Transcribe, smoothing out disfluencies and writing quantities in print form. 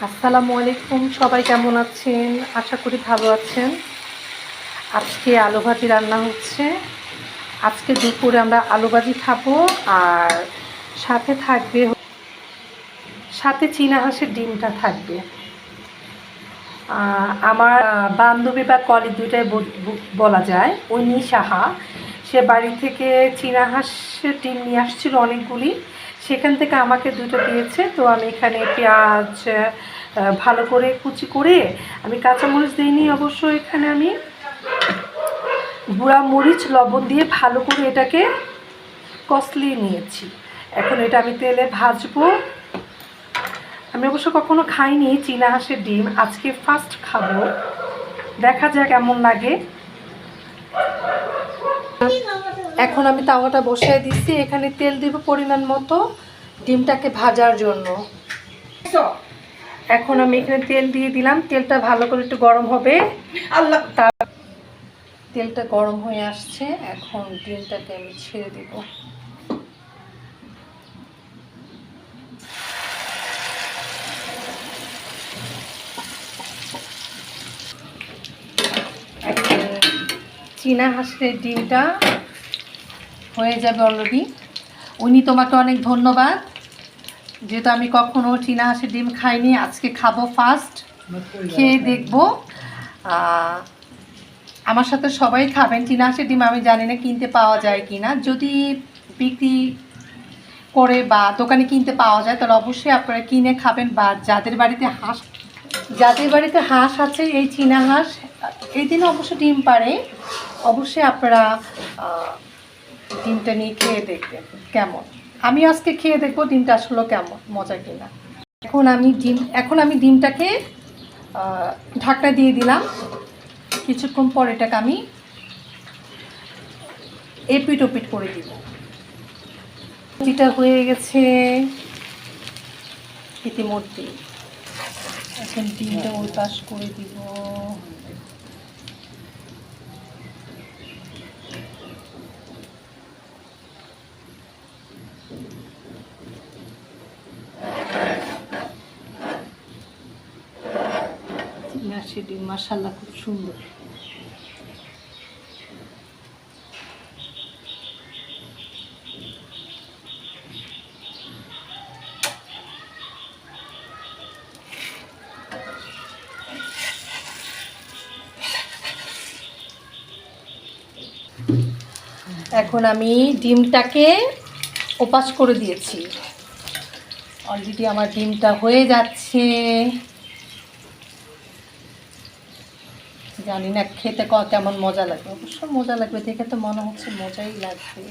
আসসালামু আলাইকুম, সবাই কেমন আছেন? আশা করি ভালো আছেন। আজকে আলু ভাজি রান্না হচ্ছে। আজকে দুপুরে আমরা আলু ভাজি খাবো, আর সাথে থাকবে চীনা হাঁসের ডিমটা থাকবে। আমার বান্ধবী বা কলিগ দুইটাই বলা যায়, ওই নিশাহা, সে বাড়ি থেকে চীনা হাঁসের ডিম নিয়ে আসছিল অনেকগুলি। সেখান থেকে আমাকে দুটো দিয়েছে। তো আমি এখানে পেঁয়াজ ভালো করে কুচি করে, আমি কাঁচামরিচ দিইনি অবশ্য, এখানে আমি গুঁড়া মরিচ লবণ দিয়ে ভালো করে এটাকে কষলিয়ে নিয়েছি। এখন এটা আমি তেলে ভাজবো। আমি অবশ্য কখনো খাইনি চীনা হাঁসের ডিম, আজকে ফার্স্ট খাবো, দেখা যাক কেমন লাগে। এখন আমি তাওয়াটা বসিয়ে দিচ্ছি, এখানে তেল দিব পরিমাণ মতো ডিমটাকে ভাজার জন্য। এখন আমি এখানে তেল দিয়ে দিলাম, তেলটা ভালো করে একটু গরম হবে। তেলটা গরম হয়ে আসছে, এখন ডিমটাকে আমি ছেড়ে দিব। চীনা হাঁসের ডিমটা হয়ে যাবে অলরেডি। উনি তোমাকে অনেক ধন্যবাদ, যেহেতু আমি কখনো চীনা হাঁসের ডিম খাইনি, আজকে খাবো ফার্স্ট, খেয়ে দেখবো। আমার সাথে সবাই খাবেন। চীনা হাঁসের ডিম আমি জানি না কিনতে পাওয়া যায় কি না, যদি বিক্রি করে বা দোকানে কিনতে পাওয়া যায় তাহলে অবশ্যই আপনারা কিনে খাবেন। বা যাদের বাড়িতে হাঁস আছে, এই চীনা হাঁস এই দিনে অবশ্য ডিম পারে, অবশ্যই আপনারা ডিমটা নিয়ে খেয়ে দেখবেন কেমন। আমি আজকে খেয়ে দেখবো ডিমটা আসলে কেমন মজা কিনা। এখন আমি ডিমটাকে ঢাকনা দিয়ে দিলাম। কিছুক্ষণ পর এটাকে আমি এপিট ওপিট করে দিব। যেটা হয়ে গেছে ইতিমধ্যে, এখন ডিমটা ওই পাশ করে দিব। ডিম মাশাআল্লাহ খুব সুন্দর। এখন আমি ডিমটাকে ওপাশ করে দিয়েছি, অলরেডি আমার ডিমটা হয়ে যাচ্ছে। জানি না খেতে কেমন মজা লাগবে, অবশ্য মজা লাগবে, দেখে তো মনে হচ্ছে মজাই লাগবে।